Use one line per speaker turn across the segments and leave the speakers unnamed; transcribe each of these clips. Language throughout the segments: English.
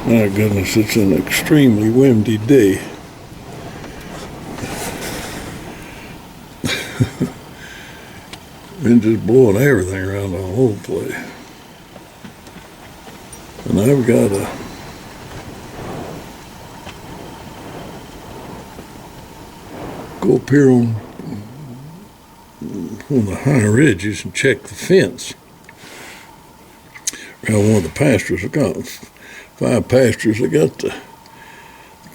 My goodness, it's an extremely windy day. Wind just blowing everything around the whole place. And I've got to go up here on one of the high ridges and check the fence around one of the pastures. I've got 5 pastures. I got the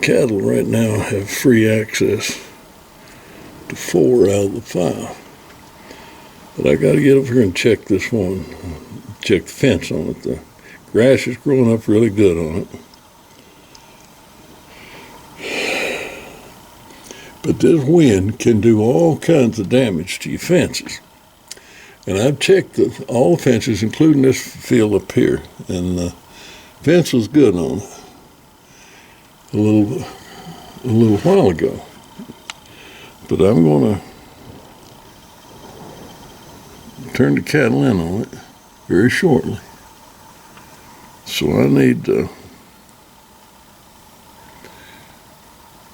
cattle right now have free access to 4 out of the 5. But I got to get up here and check this one, check the fence on it. The grass is growing up really good on it. But this wind can do all kinds of damage to your fences. And I've checked all the fences, including this field up here, and the fence was good on it a little while ago. But I'm going to turn the cattle in on it very shortly. So I need to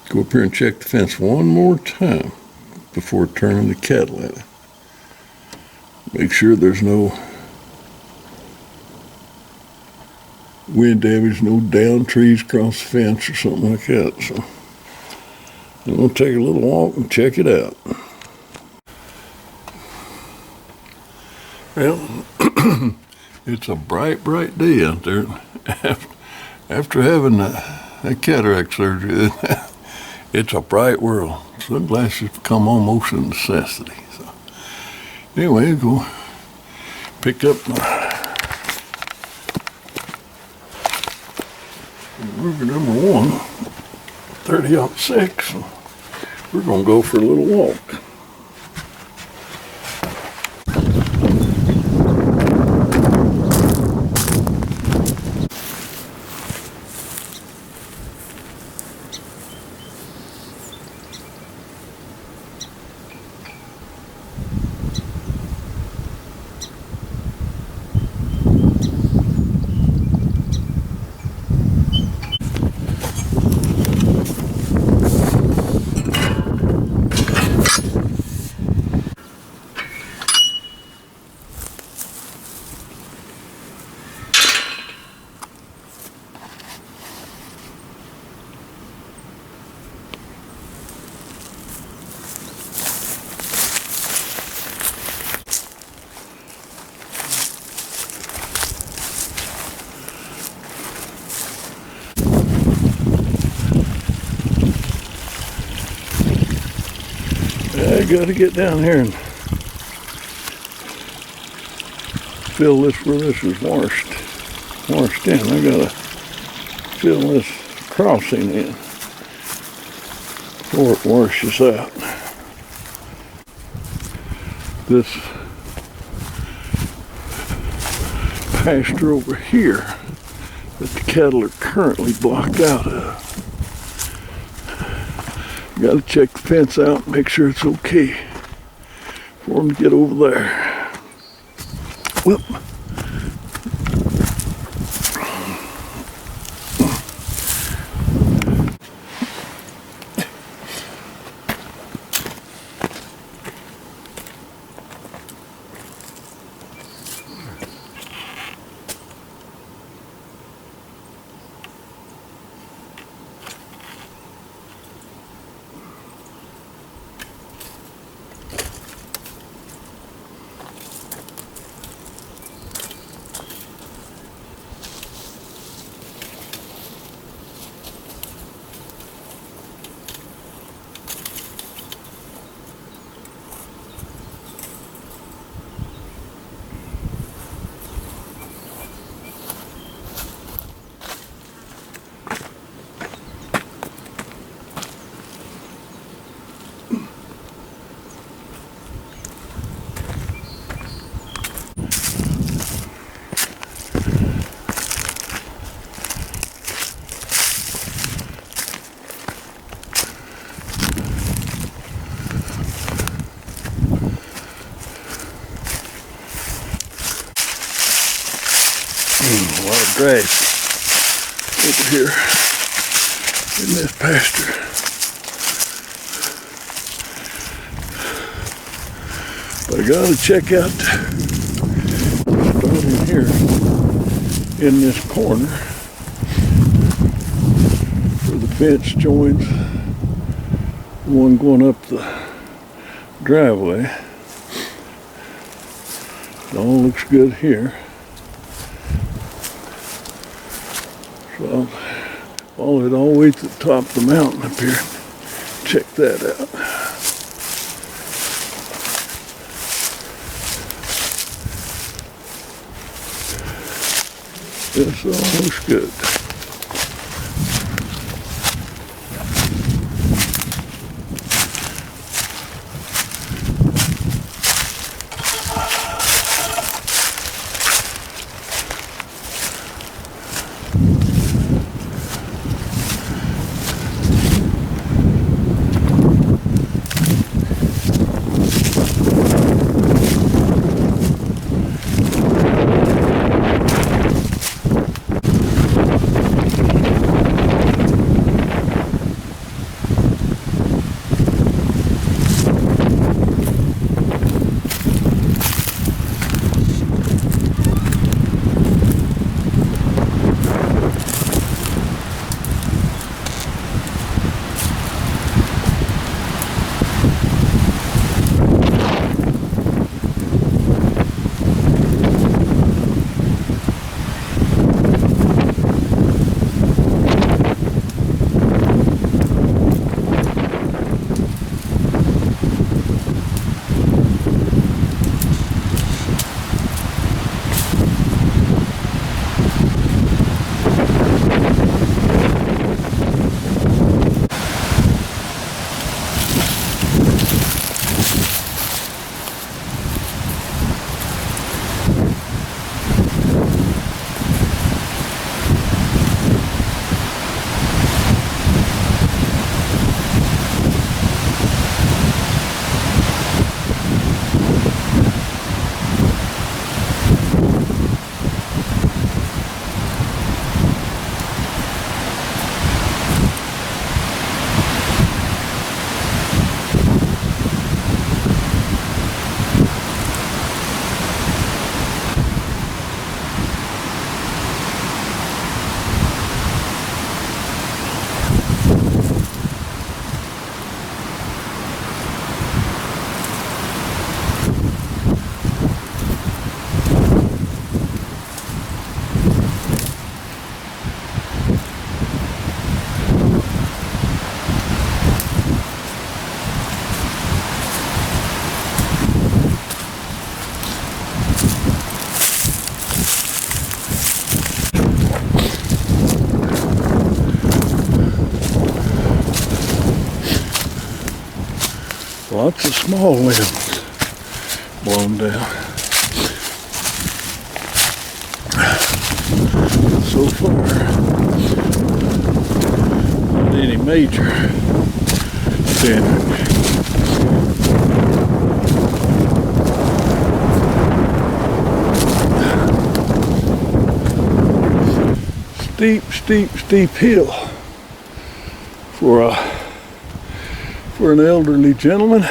go up here and check the fence one more time before turning the cattle in. Make sure there's no wind damage, no down trees across the fence or something like that. So I'm going to take a little walk and check it out. Well, it's a bright, bright day out there. After having that cataract surgery, it's a bright world. Sunglasses become almost a necessity. So anyway, go pick up my Ruger number 1, 30-06. We're going to go for a little walk. I got to get down here and fill this where this is washed in. I got to fill this crossing in before it washes out. This pasture over here that the cattle are currently blocked out of. Got to check the fence out, make sure it's okay for them to get over there. Whoop. A lot of grass over here in this pasture. But I gotta check out, starting here in this corner where the fence joins the one going up the driveway. It all looks good here. So I'll follow it all the way to the top of the mountain up here. Check that out. This all looks good. Lots of small limbs blown down. So far, not any major damage. Steep hill for an elderly gentleman.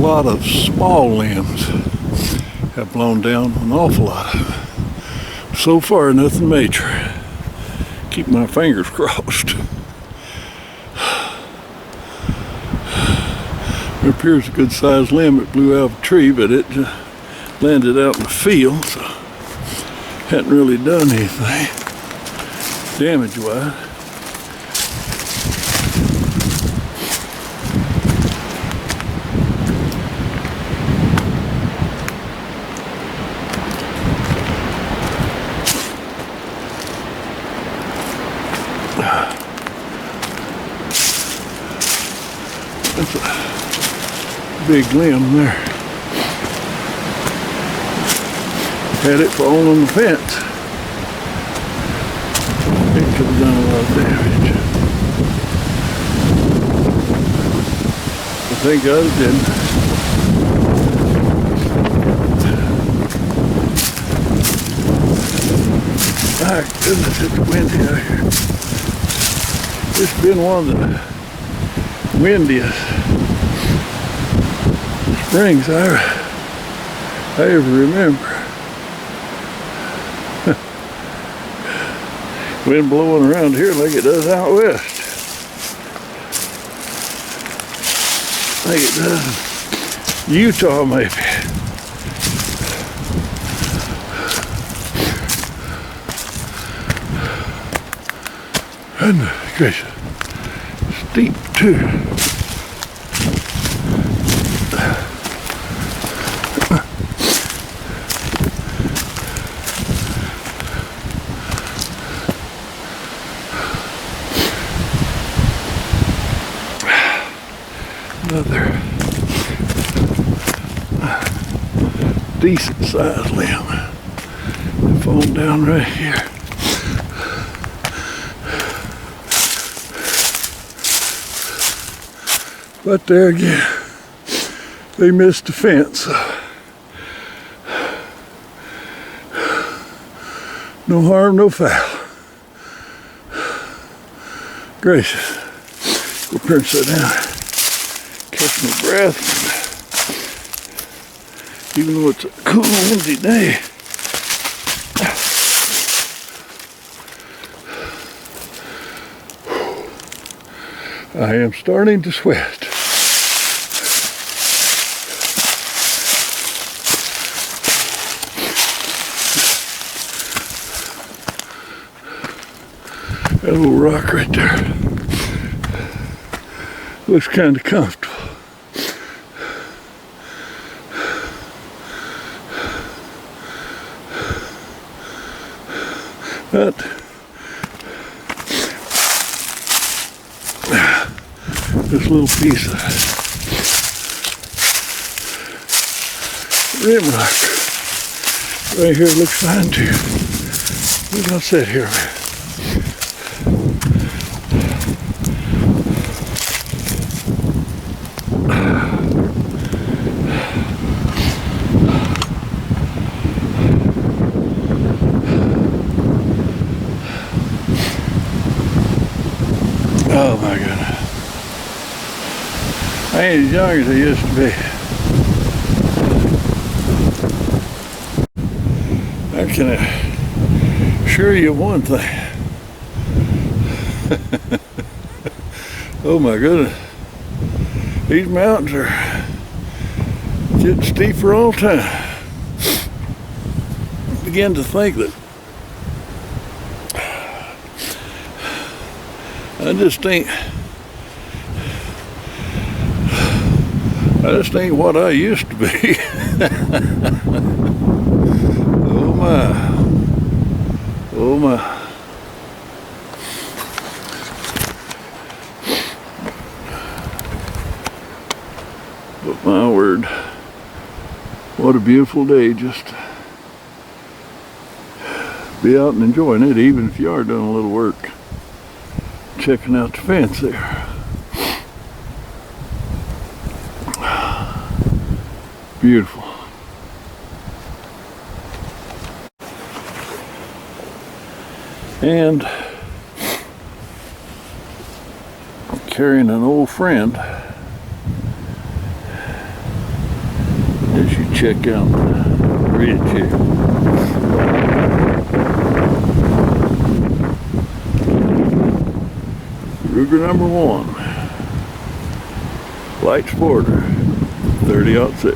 lot of small limbs have blown down, an awful lot of them. So far, nothing major. Keep my fingers crossed. There appears a good sized limb that blew out of a tree, but it landed out in the field, so hadn't really done anything damage wise. That's a big limb there. Had it fallen on the fence, it could have done a lot of damage. But thank God it didn't. My goodness, it's windy out here. It's been one of the windiest springs I ever remember. Wind blowing around here like it does out west. I think it does in Utah, maybe. Goodness gracious. Steep too. Another decent sized limb falling down right here. But there again, they missed the fence. No harm, no foul. Gracious. Go pinch that down. Catch my breath. Even though it's a cool, windy day. I am starting to sweat. That little rock right there looks kind of comfortable. But this little piece of rim rock right here looks fine too. We're gonna sit here. Oh my goodness. I ain't as young as I used to be. I can assure you one thing. Oh my goodness. These mountains are getting steeper all the time. I begin to think that I just ain't what I used to be. Oh my. Oh my. But my word, what a beautiful day just to be out and enjoying it, even if you are doing a little work. Checking out the fence there. Beautiful. And carrying an old friend as you check out the ridge here. Ruger number 1, light sporter, 30-06.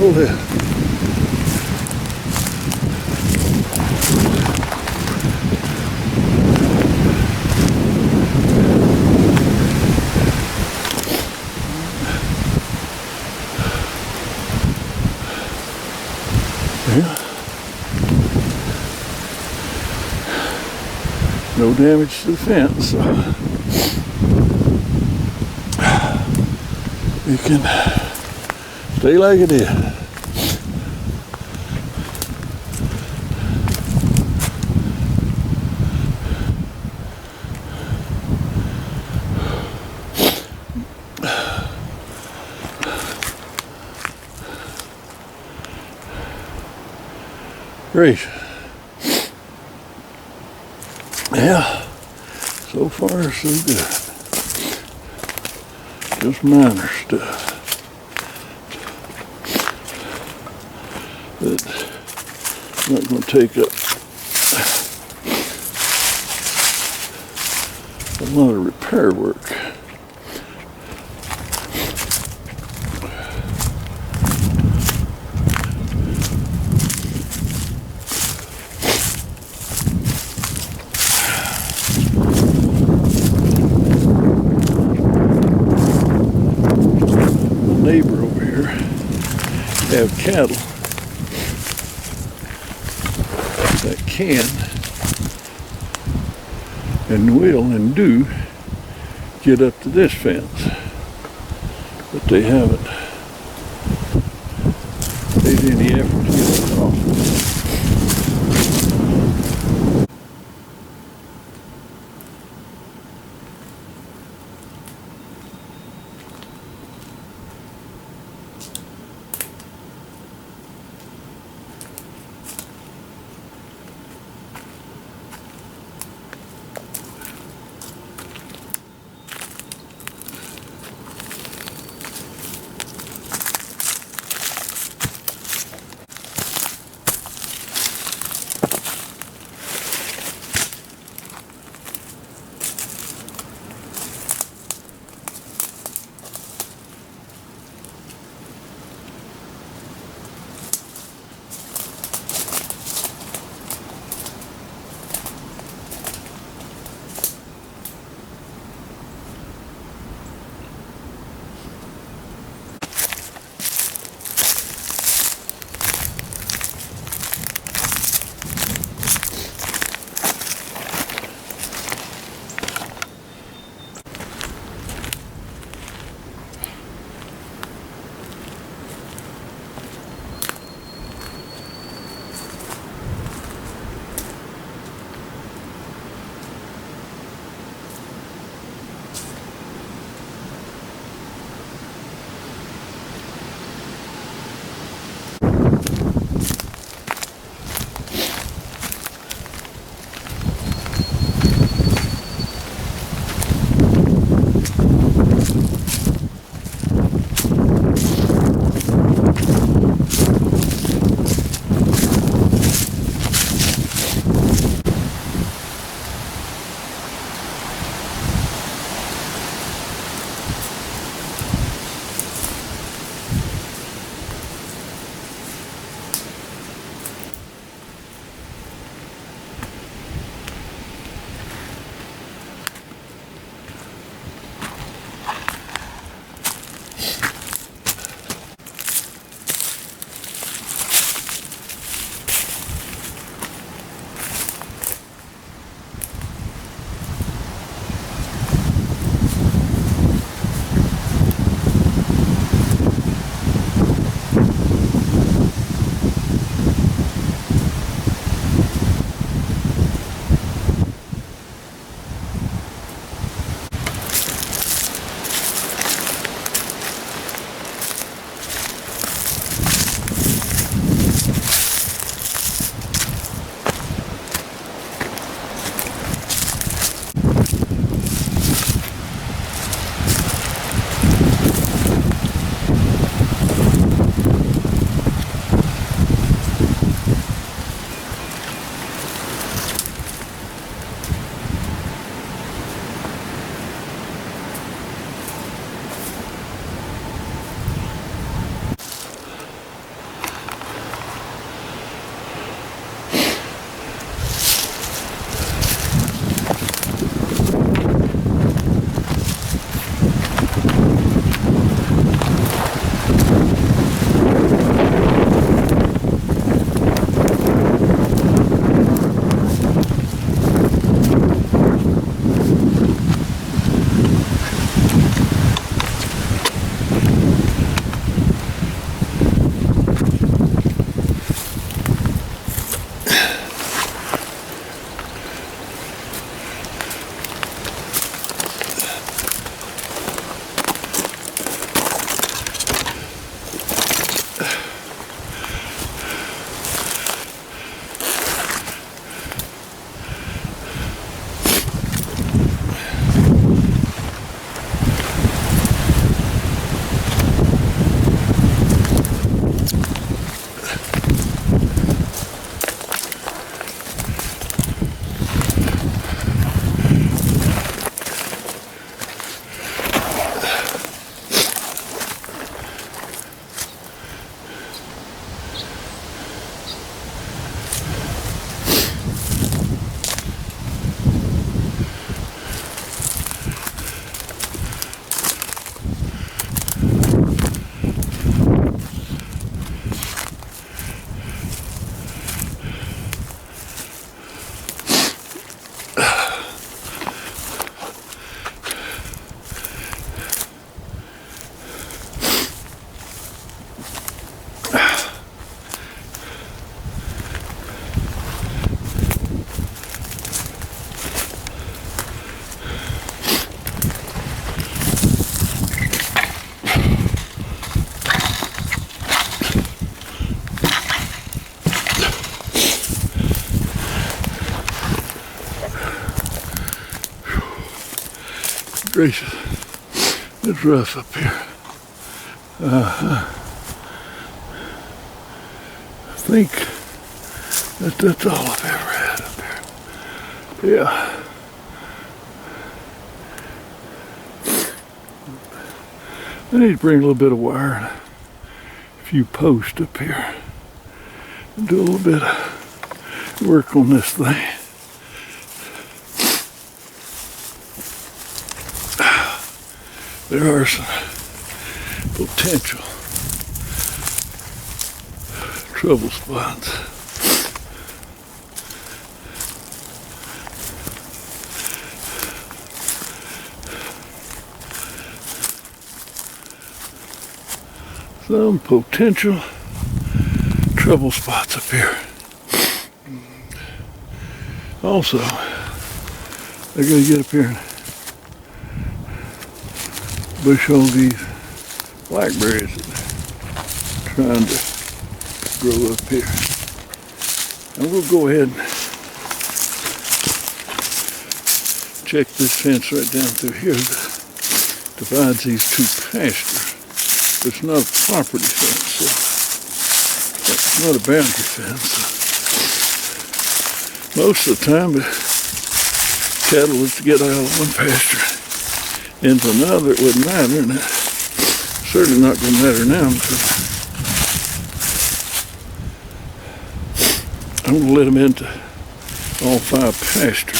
Hold it. No damage to the fence, so you can stay like it is. Great. Yeah, so far so good. Just minor stuff. That's not going to take up a lot of repair work. here have cattle that can and will and do get up to this fence, but they haven't made any effort to get across. gracious. It's rough up here. I think that's all I've ever had up here. Yeah. I need to bring a little bit of wire and a few posts up here and do a little bit of work on this thing. There are some potential trouble spots. Some potential trouble spots up here. Also, I gotta get up here and bush hog these blackberries that are trying to grow up here. And we'll go ahead and check this fence right down through here that divides these two pastures. It's not a property fence, so it's not a boundary fence. So most of the time, the cattle was to get out of one pasture into another, it wouldn't matter, and it's certainly not going to matter now because I'm going to let them into all 5 pastures.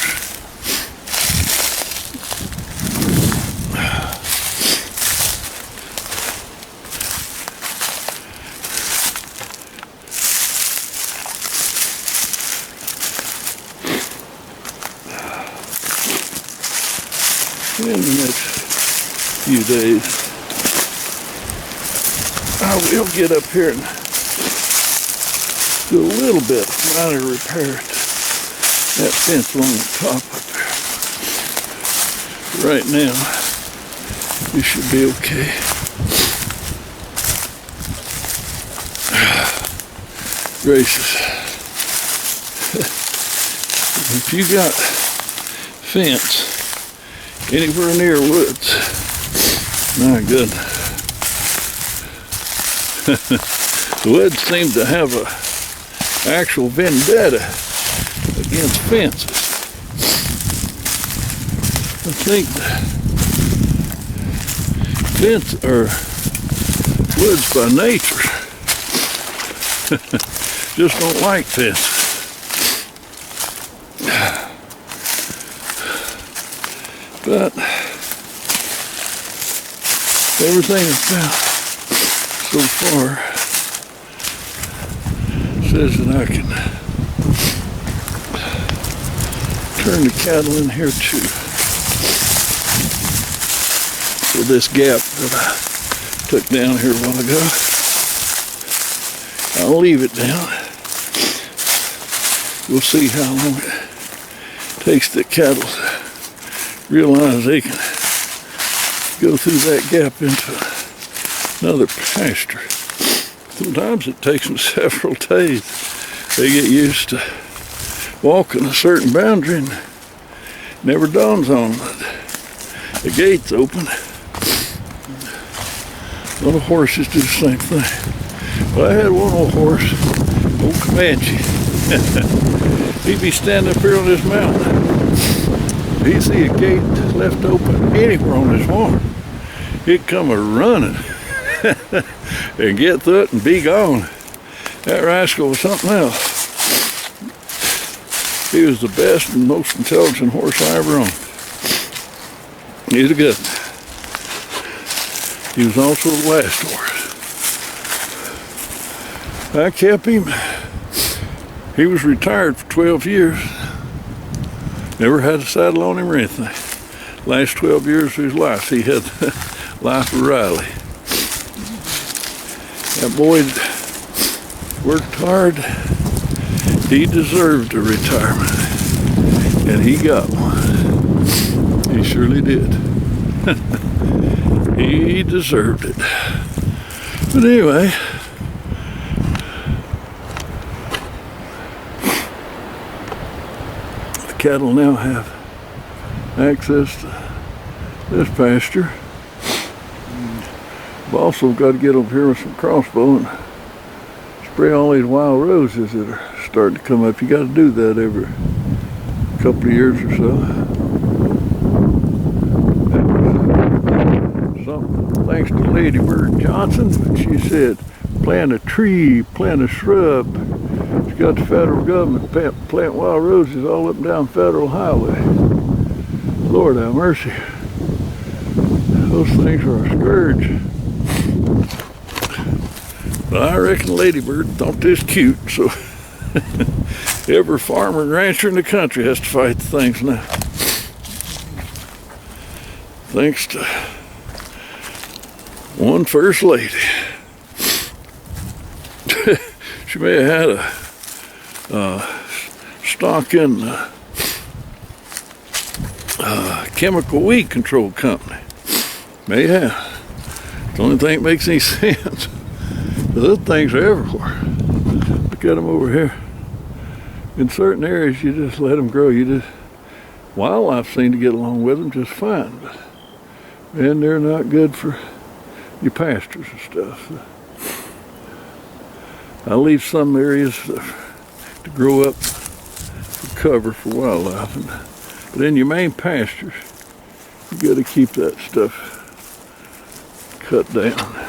In the next few days, I will get up here and do a little bit of minor repair to that fence along the top up there. Right now, it should be okay. Gracious. If you got fence anywhere near woods, my goodness. The woods seem to have a actual vendetta against fences. I think fence or woods by nature just don't like fences. But everything I've found so far says that I can turn the cattle in here too. So this gap that I took down here a while ago, I'll leave it down. We'll see how long it takes the cattle to realize they can go through that gap into another pasture. Sometimes it takes them several days. They get used to walking a certain boundary and never dawns on them that the gate's open. Little horses do the same thing. But I had one old horse, old Comanche. He'd be standing up here on this mountain. He'd see a gate left open anywhere on his farm. He'd come a-running and get through it and be gone. That rascal was something else. He was the best and most intelligent horse I ever owned. He's a good one. He was also the last horse. I kept him. He was retired for 12 years. Never had a saddle on him or anything. Last 12 years of his life, he had the life of Riley. That boy worked hard. He deserved a retirement, and he got one. He surely did. He deserved it. But anyway, the cattle now have access to this pasture. I've also got to get over here with some crossbow and spray all these wild roses that are starting to come up. You got to do that every couple of years or so. That was something thanks to Lady Bird Johnson. She said, plant a tree, plant a shrub. She's got the federal government plant wild roses all up and down Federal Highway. Lord have mercy. Those things are a scourge. But I reckon Lady Bird thought this cute, so every farmer and rancher in the country has to fight the things now. Thanks to one first lady. She may have had a stock in chemical weed control company. May have. It's the only thing that makes any sense. Those things are everywhere. Look at them over here. In certain areas, you just let them grow. Wildlife seem to get along with them just fine, but man, they're not good for your pastures and stuff. So I leave some areas to grow up for cover for wildlife, but in your main pastures, you got to keep that stuff cut down.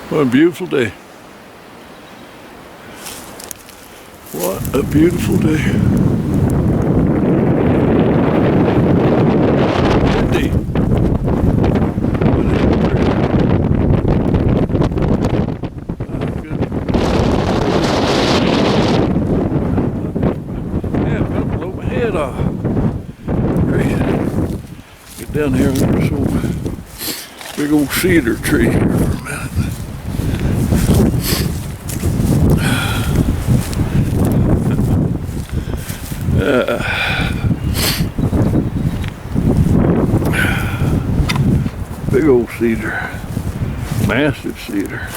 What a beautiful day. What a beautiful day. Windy. Yeah, I'm gonna blow my head off. Great. Get down here under this old big old cedar tree here for a minute. Big old cedar, massive cedar.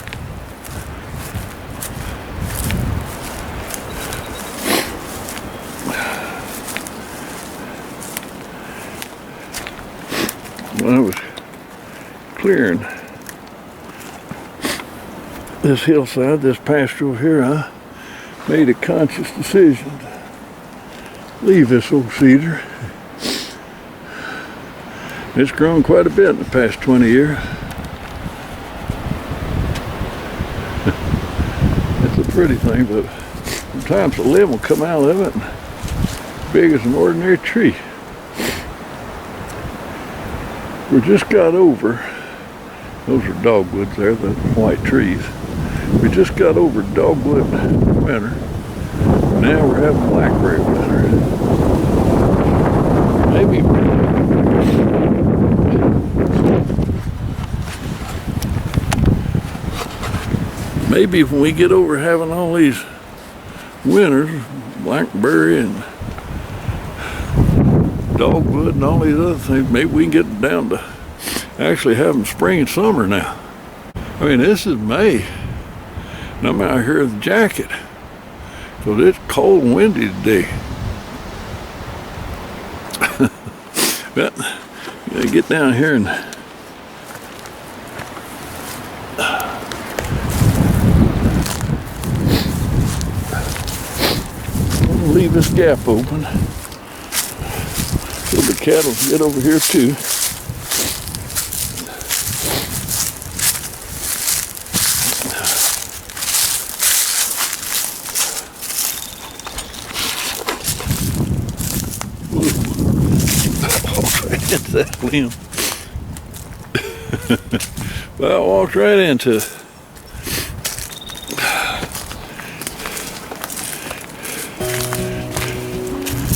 When I was clearing this hillside, this pasture over here, I made a conscious decision to leave this old cedar. It's grown quite a bit in the past 20 years. It's a pretty thing, but sometimes a limb will come out of it big as an ordinary tree. We just got over, those are dogwoods there, the white trees. We just got over dogwood winter. Now we're having blackberry winter. Maybe when we get over having all these winters, blackberry and dogwood and all these other things, maybe we can get down to actually having spring and summer now. I mean, this is May, and I'm out here with a jacket, because it's cold and windy today. But you gotta get down here and leave this gap open so the cattle can get over here too. Into that limb. Well, I walked right into it.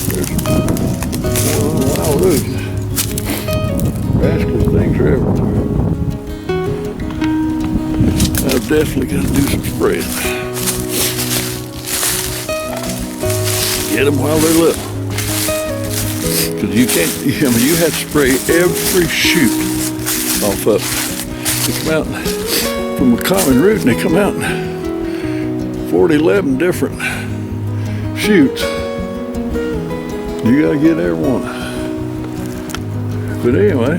There's wild roses. Rascal things are everywhere. I've definitely got to do some spraying. Get them while they're little. Because you can't, I mean, you had to spray every shoot off up. They come out from a common root and they come out in 11 different shoots. You gotta get every one. But anyway,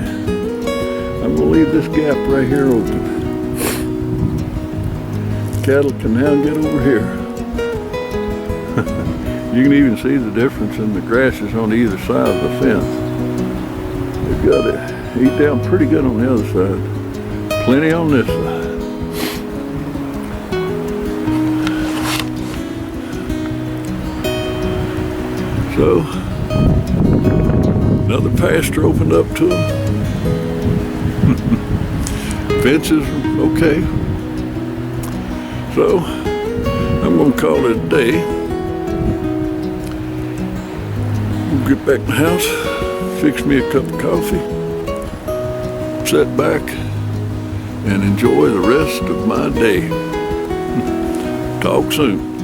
I'm gonna leave this gap right here open. Cattle can now get over here. You can even see the difference in the grasses on either side of the fence. They've got it eat down pretty good on the other side. Plenty on this side. So, another pasture opened up to them. Fences are okay. So, I'm gonna call it a day. We'll get back in the house, fix me a cup of coffee, sit back, and enjoy the rest of my day. Talk soon.